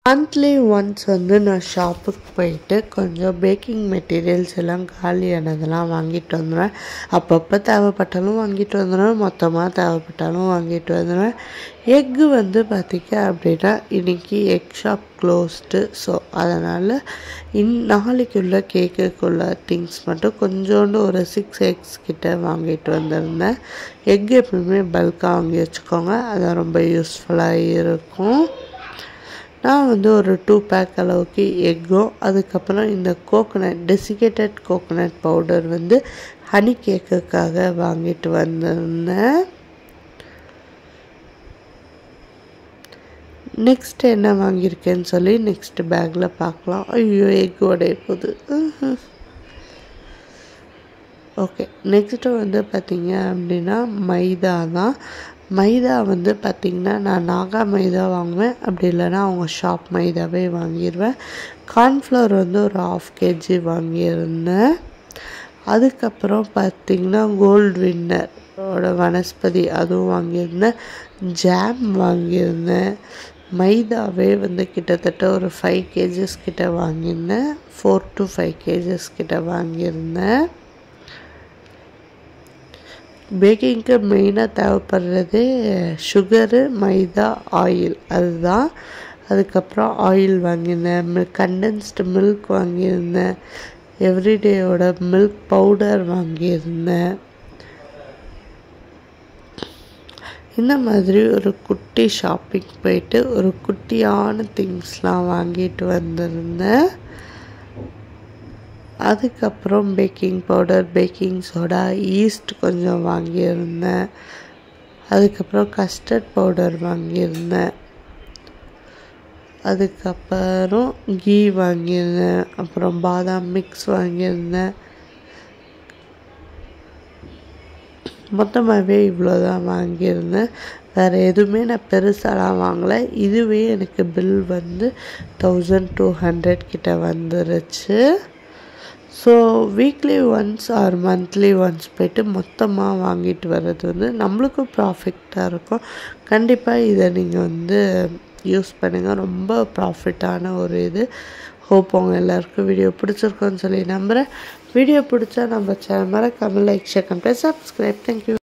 Monthly once வந்து நான் ஷாப்புக்கு போயிட்டு கொஞ்சம் பேக்கிங் மெட்டீரியல்ஸ் எல்லாம் காலியானதெல்லாம் வாங்கிட்டு வந்துடுவேன். அப்பப்போ தேவைப்பட்டாலும் வாங்கிட்டு வந்துடுவேன், மொத்தமாக தேவைப்பட்டாலும் வாங்கிட்டு வந்துடுவேன். எக்கு வந்து பார்த்திங்க அப்படின்னா இன்றைக்கி எக் ஷாப் க்ளோஸ்டு. ஸோ அதனால் நாளைக்குள்ள கேக்குக்குள்ள திங்ஸ் மட்டும் கொஞ்சோண்டு ஒரு 6 எக்ஸ் கிட்ட வாங்கிட்டு வந்திருந்தேன். எக் எப்பவுமே பல்காக வாங்கி வச்சுக்கோங்க, அது ரொம்ப யூஸ்ஃபுல்லாக இருக்கும். நான் வந்து ஒரு 2 பேக் அளவுக்கு எக்கும், அதுக்கப்புறம் இந்த டெசிகேட்டட் கோகோனட் பவுடர் வந்து ஹனி கேக்குக்காக வாங்கிட்டு வந்திருந்தேன். நெக்ஸ்ட் என்ன வாங்கியிருக்கேன்னு சொல்லி நெக்ஸ்ட் பேக்கில் பார்க்கலாம். ஐயோ, எக் உடைய போகுது. ஓகே, நெக்ஸ்ட்டு வந்து பார்த்திங்க அப்படின்னா மைதா தான். மைதா வந்து பார்த்திங்கன்னா நான் நாகா மைதா வாங்குவேன், அப்படி இல்லைன்னா அவங்க ஷாப் மைதாவே வாங்கிடுவேன். கார்ன்ஃப்ளவர் வந்து ஒரு 1/2 kg வாங்கியிருந்தேன். அதுக்கப்புறம் பார்த்திங்கன்னா கோல்டு வின்னரோட வனஸ்பதி அதுவும் வாங்கியிருந்தேன். ஜாம் வாங்கியிருந்தேன். மைதாவே வந்து கிட்டத்தட்ட ஒரு 5 kg கிட்ட வாங்கியிருந்தேன். 4 to 5 kg கிட்ட வாங்கியிருந்தேன். பேக்கிங்க்கு மெயினாக தேவைப்படுறது சுகரு, மைதா, ஆயில், அதுதான். அதுக்கப்புறம் ஆயில் வாங்கியிருந்தேன், கண்டென்ஸ்டு மில்க் வாங்கியிருந்தேன், எவ்ரிடேயோட மில்க் பவுடர் வாங்கியிருந்தேன். இந்த மாதிரி ஒரு குட்டி ஷாப்பிங் போயிட்டு ஒரு குட்டியான திங்ஸ்லாம் வாங்கிட்டு வந்திருந்தேன். அதுக்கப்புறம் baking powder, baking soda, yeast கொஞ்சம் வாங்கியிருந்தேன். அதுக்கப்புறம் கஸ்டர்ட் பவுடர் வாங்கியிருந்தேன். அதுக்கப்புறம் கீ வாங்கியிருந்தேன். அப்புறம் பாதாம் மிக்ஸ் வாங்கியிருந்தேன். மொத்தமாகவே இவ்வளோ தான் வாங்கியிருந்தேன். வேறு எதுவுமே நான் பெருசாலாம் வாங்கலை. இதுவே எனக்கு பில் வந்து 1200 கிட்ட வந்துருச்சு. So weekly once R monthly once போய்ட்டு மொத்தமாக வாங்கிட்டு வர்றது வந்து நம்மளுக்கும் ப்ராஃபிட்டாக இருக்கும். கண்டிப்பாக இதை நீங்கள் வந்து யூஸ் பண்ணுங்கள், ரொம்ப ப்ராஃபிட்டான ஒரு இது. ஹோப் அவங்க எல்லாருக்கும் வீடியோ பிடிச்சிருக்கோன்னு சொல்லி நம்புகிறேன். வீடியோ பிடிச்சா நம்ம சேனல் மறக்காமல் like, share, comment, subscribe. Thank you.